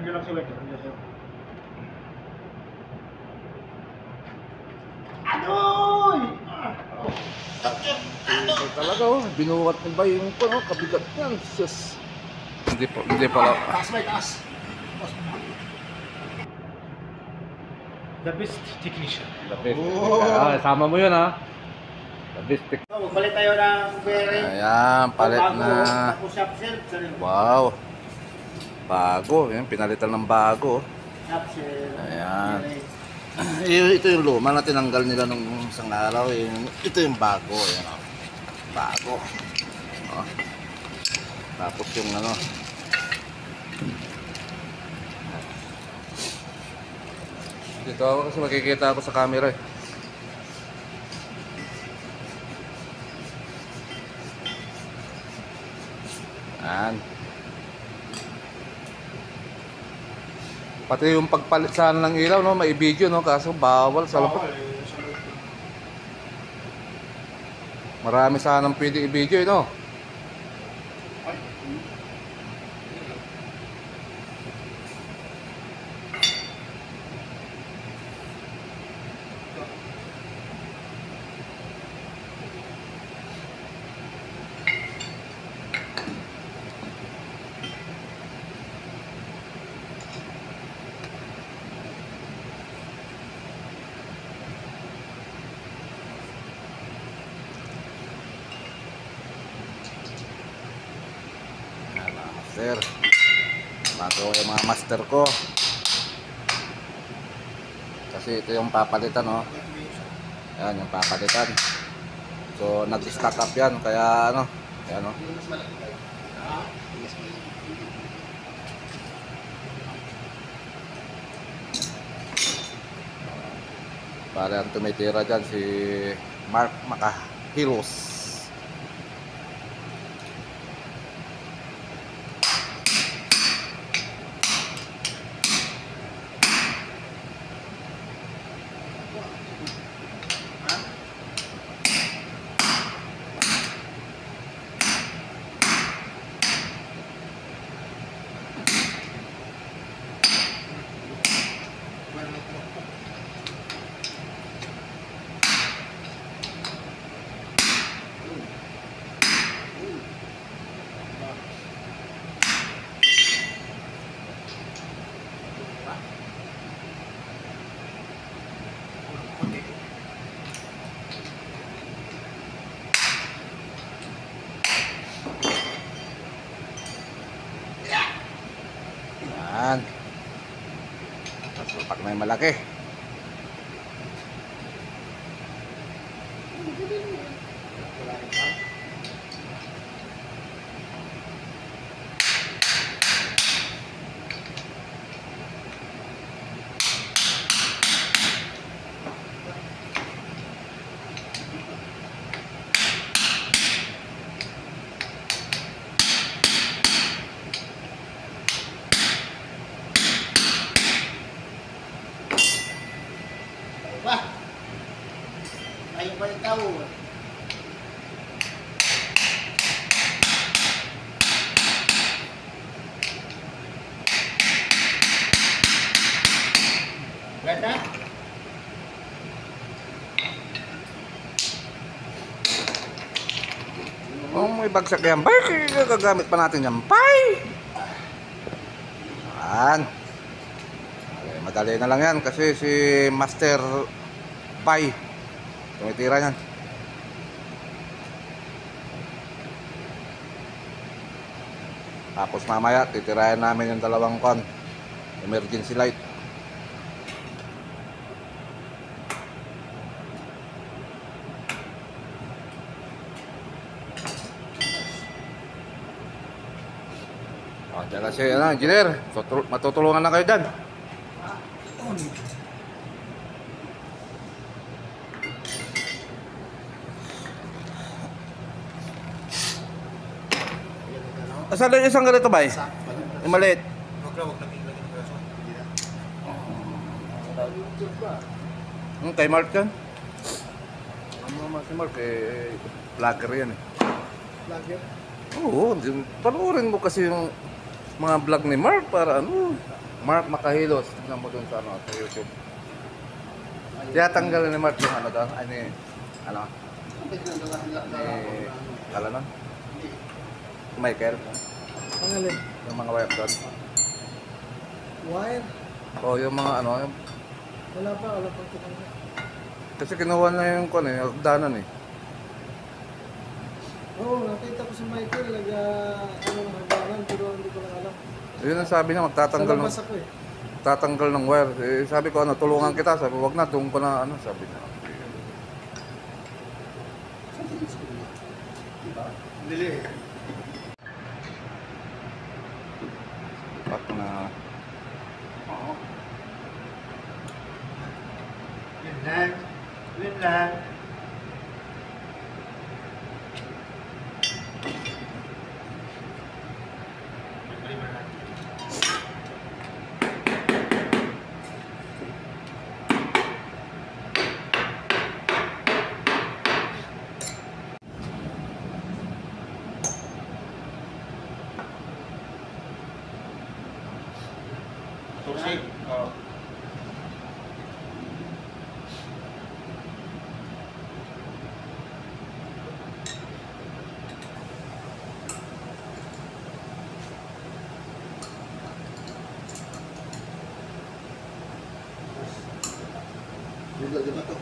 Nandiyan lang si White. Nandiyan siya. Adoy! Ito talaga oh, binuhat ni Bay yung ano, kabigat niyan. Sus. Hindi pala. Taas ba, taas. The best technician. The best. Oh. Ah, sama mo yun ha. The best. Magpalit tayo ng bearing. Ayan, palit na. Tapos shop shelf. Wow. Bago, yan, pinalitan ng bago. Shop shelf. Ayan. Ito yung luma na tinanggal nila nung isang araw. Ito yung bago. Ayan, oh. Bago. Oh. Tapos yung ano. Dito ako kasi makikita ako sa camera eh. Ayan. Pati yung pagpalit sana ng ilaw, no, may video, no, kaso bawal sa loob. Marami sanang pwede i-video, no. Master. Bago yung mga master ko. Kasi ito yung papalitan, no. Ayan yung papalitan. So nag-stack up yan, kaya ano, ayan, no. Parang tumitira dyan si Mark Makahilos. Yan. Tapos pag may malaki. Wah! Ayaw pa rin tao. Ganda? Oh, may bagsak yan. Bay, gagamit pa natin yan. Bay! Yan. Okay, madali na lang yan kasi si Master Bay tumitira yan. Tapos mamaya titirayan namin yung dalawang con emergency light. O, dyan kasi, engineer, matutulungan na kayo dyan. Asan na yung isang ganito, Bay? Yung maliit. Kay Mark yan. Ano naman si Mark, vlogger yan eh. Vlogger? Oo, panoorin mo kasi yung mga vlog ni Mark para ano, Mark Makahilos. Tignan mo dun sa, ano, sa YouTube. Kaya tanggal ni Mark yung ano doon. Ano yung, ano? Kala nun? Michael. Ang alin? Yung mga wire doon. Wire? O yung mga ano. Wala pa tinanong. Kasi kinuha na yung kung eh, hagdanan eh. Oo, nakita ko si Michael, ano ng hangganan, pero hindi ko lang alam. Yun ang sabi niya, Sa magtatanggal ng, labas ako eh. tatanggal ng wire. Eh, sabi ko, ano, tulungan kita. Sabi, wag na, doon ko na, ano, sabi niya. Dili. Pat na, Yun lang. Yun lang. Tusig. Oh. Juga juga tuh.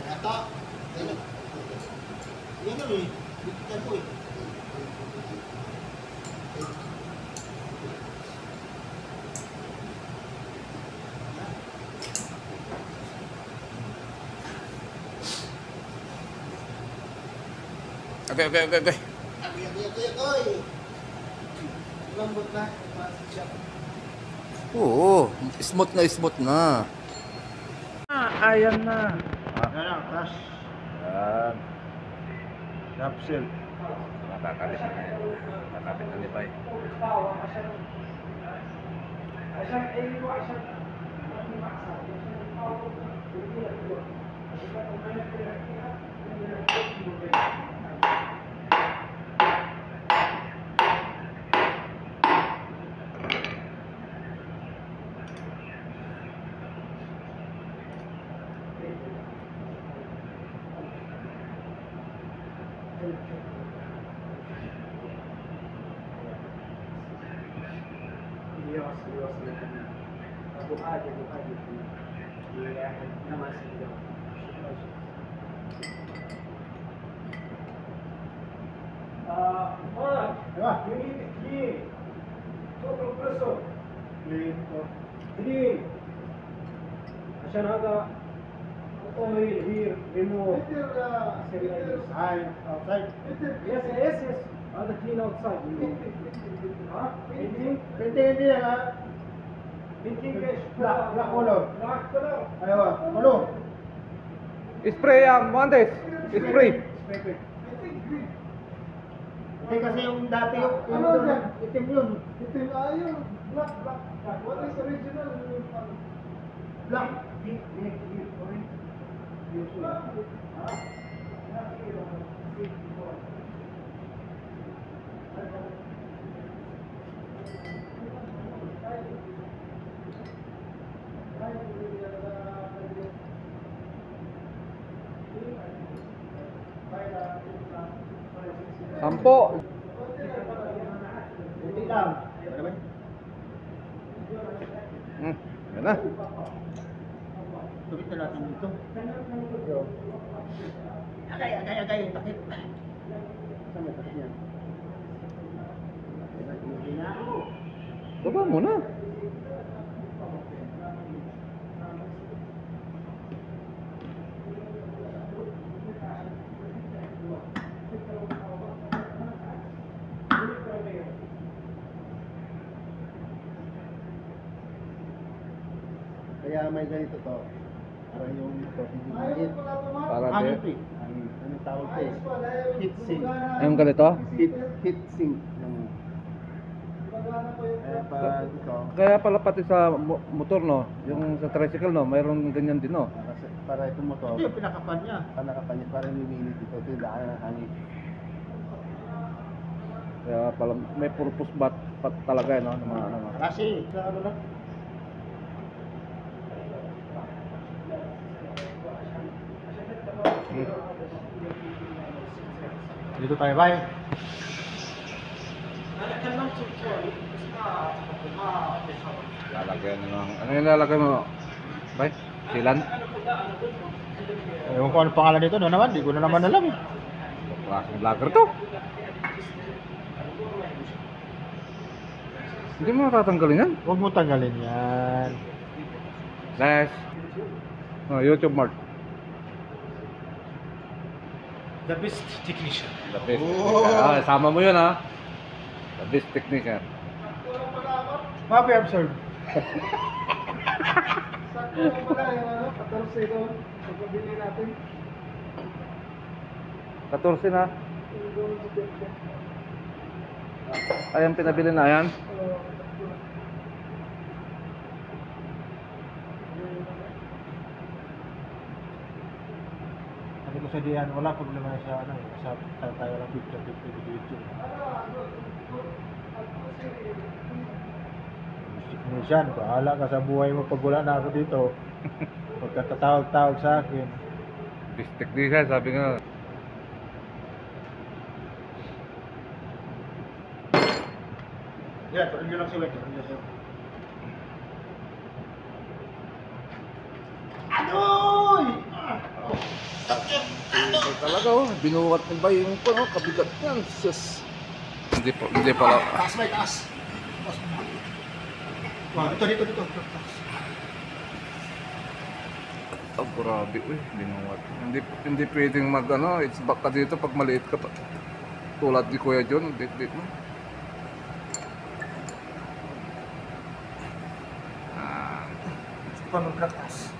Ito. Yan ano eh. Bikitan mo eh. okay. Oy. Lambot na. Oo, smooth na. Ayan na. Yan lang. Tas. Yan. Capsule. Nakakalit na yan. Nakakapit na libay. عشان هذا oil here remove Outside. Outside. yes هذا clean outside ها painting Hindi na. painting ايش Black color. black color Ayaw. Color. Spray yan, Montes. Spray. Hindi kasi yung dati yung Ano doon, yan? itim yun. itim ayun black what is original Black. Sampo. Hindi lang. Ano ba? Yan na. Tubig na natin dito. Agay. Takip. Saan may takip yan? Hindi na. Baba mo na. Kaya may ganito to. Para yung ito, hindi maliit. Para Hangit di. eh. Anong tawag ko eh? Heat sink. Ayun ganito. Heat sink. Kaya para ito, Kaya pala pati sa motor no, yung sa tricycle no, mayroon ganyan din no. para itong motor, Hindi yung pinakapan niya. panakapan niya, para luminit ito. Ito yung daan ng hangin. Kaya pala may purpose ba talaga no, ng mga ano. Kasi, sa ano lang. Dito tayo, bye. Lalagyan ng ano yung lalagay mo? Bay, silan? Ewan ko ano pangalan nito, no naman, di ko na naman alam eh. Klaseng lager to. Hindi mo tatanggalin yan. Huwag mo tanggalin yan. Next. Oh, YouTube Mart. The best technician. The best technician. Ah, sama mo yun ha. The best technician. Mapi absurd. Sakto na pala yung ano, 14 ito. Pagpabili natin. 14 na. Yung doon sa Pempe. Ayan, pinabili na yan. Sabi ko sa diyan, wala problema sa ano, sa tayo lang 50-50 video. Technician, bahala ka sa buhay mo pag wala na ako dito. Pagkatatawag-tawag sa akin. Best technician, sabi nga. Yeah, tuloy lang si Wek. Adoy! Talaga oh, binukat ni ba yung ano, kabigat yan. Sus. Hindi pala. Taas ba, taas. Wah, dito. Oh, grabe. Uy, binukat. Hindi pwedeng mag ano, it's back ka dito pag maliit ka pa. Tulad ni Kuya John, dit mo. Paano magkatas?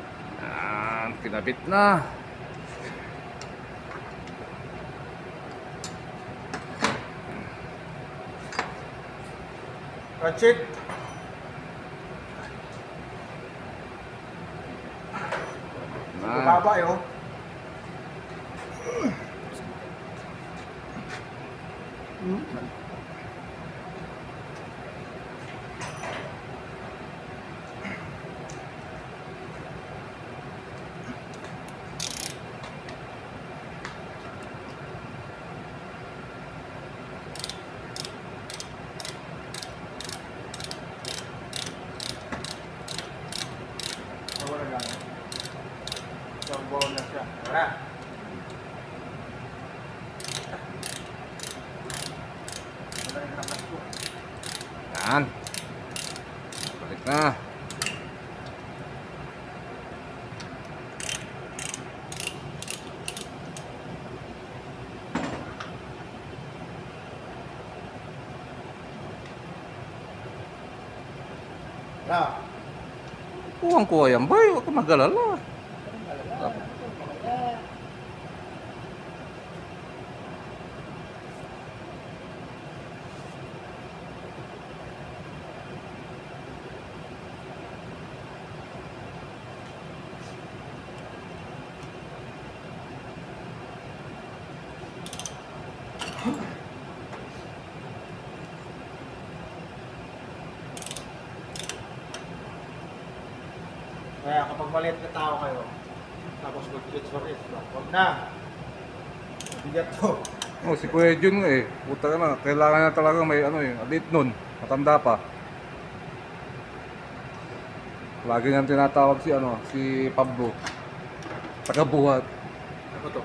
Kinabit na. Ratchet. Baba yo. Bawal na siya. Tara. Yan. Balik na. Tara. Kuwang-kuha yan, boy. Huwag ka mag-alala. Kaya kapag maliit na tao kayo, tapos mag-switch for it, huwag na. Bigat to. Oh, si Kuya Jun eh. Puta ka na. Kailangan na talaga may ano eh. Alit nun. Matanda pa. Lagi niyang tinatawag si ano, si Pablo. Tagabuhat. Ano to?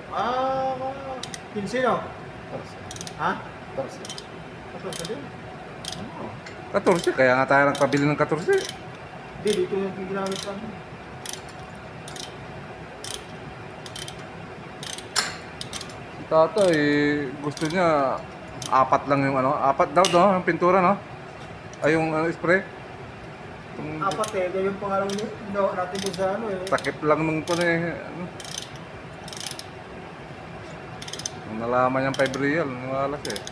15 no? Ha? 14. Tapos din? 14. Kaya nga tayo nagpabili ng 14. Hindi, dito yung ginamit pa. Si Tata eh, gusto niya 4 lang yung ano. 4 daw no, yung pintura no. Ay yung ano, spray. Itong Apat eh, kaya yung pangalan no, natin doon sa ano eh. takip lang nung po eh. Ano. Nung nalaman niyang 5 real, nawala siya eh.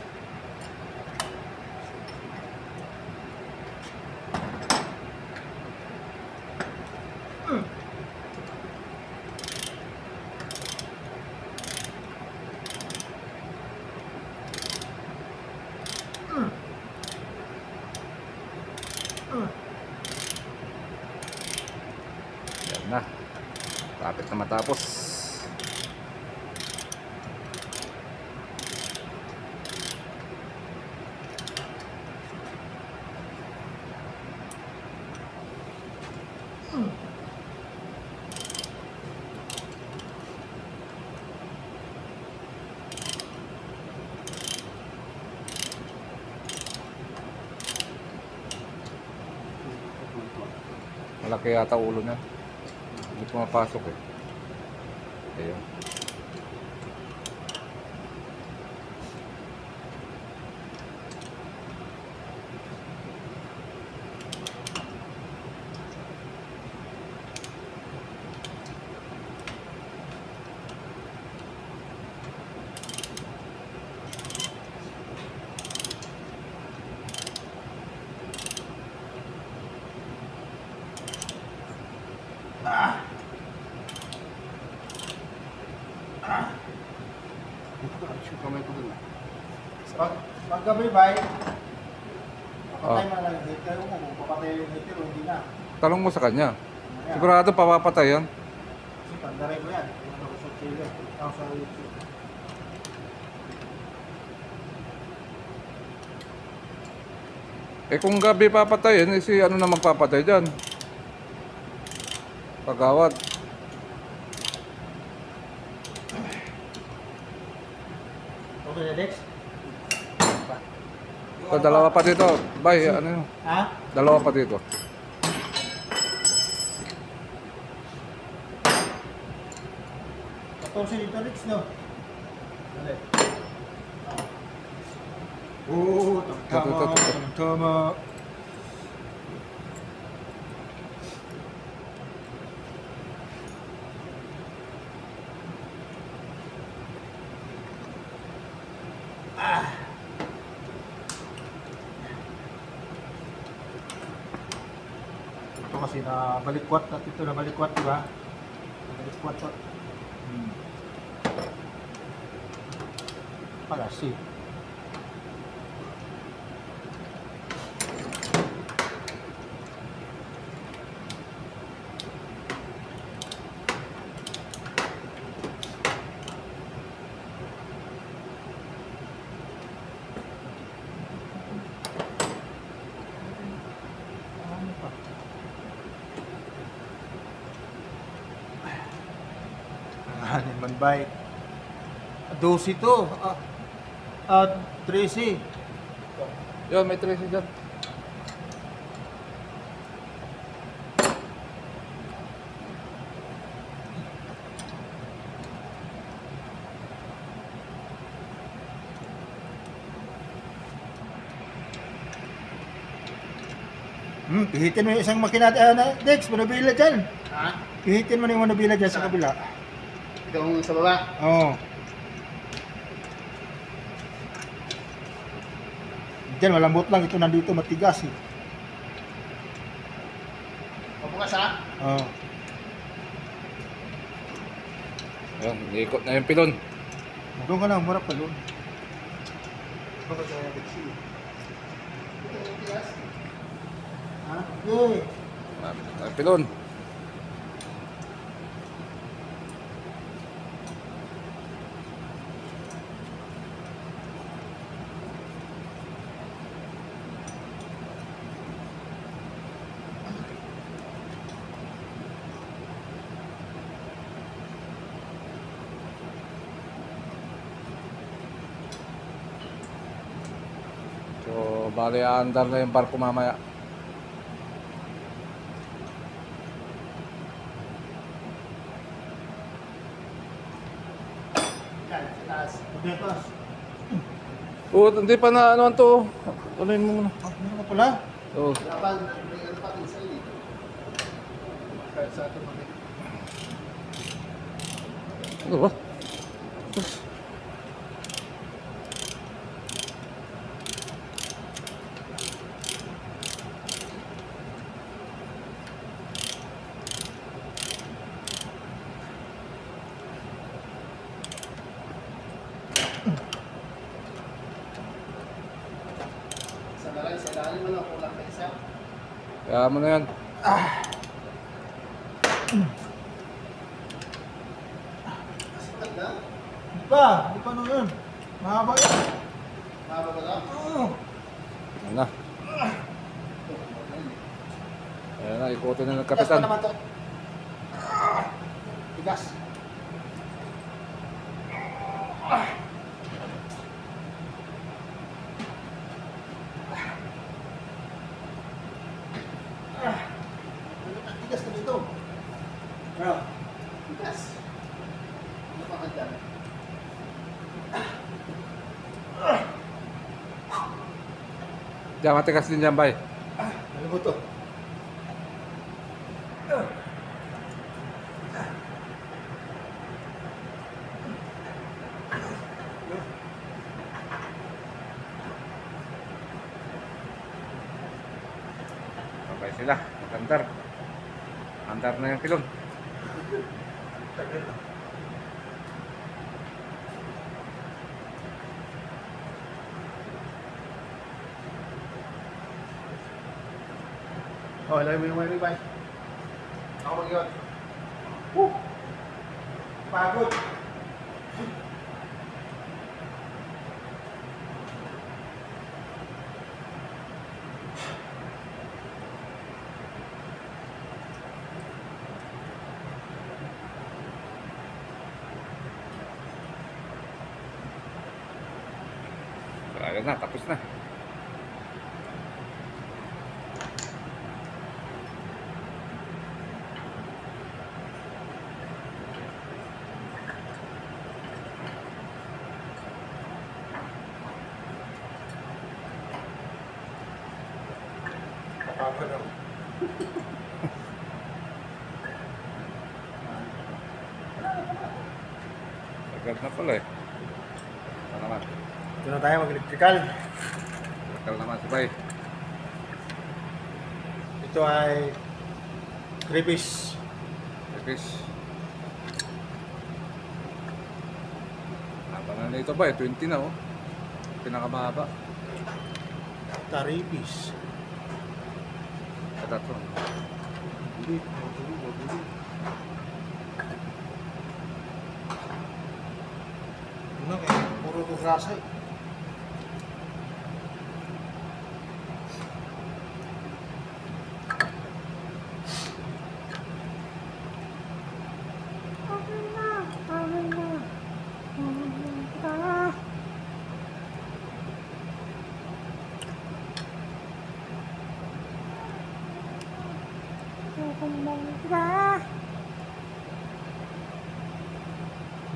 Yan na. Lapit na matapos. Malaki yata ulo niya. Hindi pumapasok eh. Ayun. Kamay ko dun. Pag gabi ba, papatay mo na lang yung heater mo. Kung papatay yung heater, hindi na. Tanong mo sa kanya. Ayan. Sigurado papapatay yan. Kasi pandaray ko yan. Ano ko sa Chile. Ako sa YouTube. Eh kung gabi papatayin, eh si ano na magpapatay dyan? Kagawad. Okay na, Dex? So, dalawa pa dito. Bay, ano yun? Ha? Dalawa pa dito. Patusin dito, Dex, no? Dali. Oo, tama. Tama. Ito kasi na balikwat at ito na balikwat, di ba? Balikwat to. Palasi. Ano man ba? 12 to. 13. Yun, may 13 dyan. Pihitin mo yung isang makina, Dex, manubila dyan. Ha? Pihitin mo na yung manubila dyan sa kabila. Itong sa baba. Oo. Diyan, malambot lang. Ito nandito, matigas eh. Pabukas ha? Oo. Yun, ikot na yung pilon. Doon ka na, umarap pa doon. Bakit kaya Bixi? Ito yung tigas. Ha? Okay. Malapit na yung pilon. So, bali aandar na yung barko mamaya. Yan, sa taas. Pagkakas. Oo, hindi pa na ano to. Unahin mo muna. Meron ka pala? Oo. Laban, may ano pa tinsel dito. Kahit sa atin mga. Ano ba? Sa dalan, sa ilalim ano, kulang pa isa. Kaya mo na yan. Di pa nun yun. Mahaba yun. Mahaba ba lang? Oo. Ayan na. Ayan na, ikutin na ng Tigas pa kapitan. naman to. Tigas. Tigas na dito. Tigas. Ano pa ka dyan? Diyan, matigas din dyan, bay. Ano mo to? Okay sila, magandar. Andar na yung pilon. Oh, ilagay mo yung wiring bay. Ako mag-iwan. Pagod. So, ayan na, tapos na. Pagod ako. Agad na pala eh. Ito naman. Ito na tayo mag-electrical. Takal naman si bay. Ito ay 3-piece. Ipis. Haba na nito ba eh, 20 na oh. Pinakamahaba. 3-piece. Ito to. Bulit. Bulit. Ano eh, puro to grasa eh.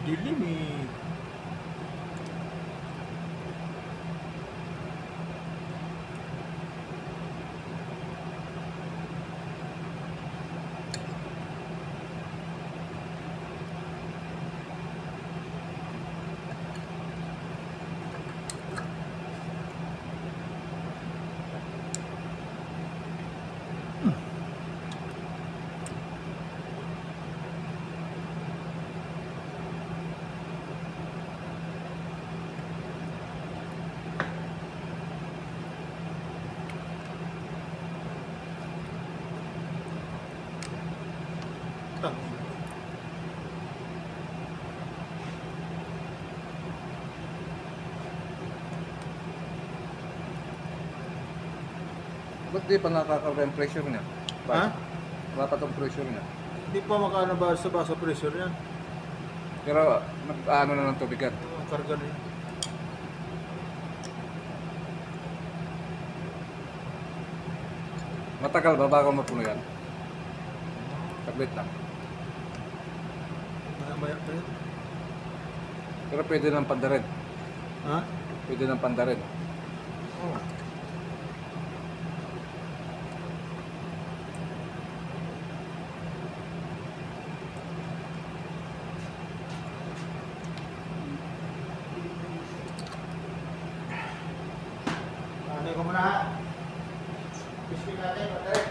Dilim eh. Ba't di pa nakakaroon yung pressure niya? Ha? Wala pa tong pressure niya. Hindi pa makaano ba sa basa pressure yan? Pero nag-ano na ng tubigan. Ang karga na yan. Matagal ba bago mapuno yan? Tablet lang. Maya pa yan. Pero pwede ng pandarin. Ha? Pwede ng pandarin. Oo. Ano ko muna ha? Bispin natin, pagkari.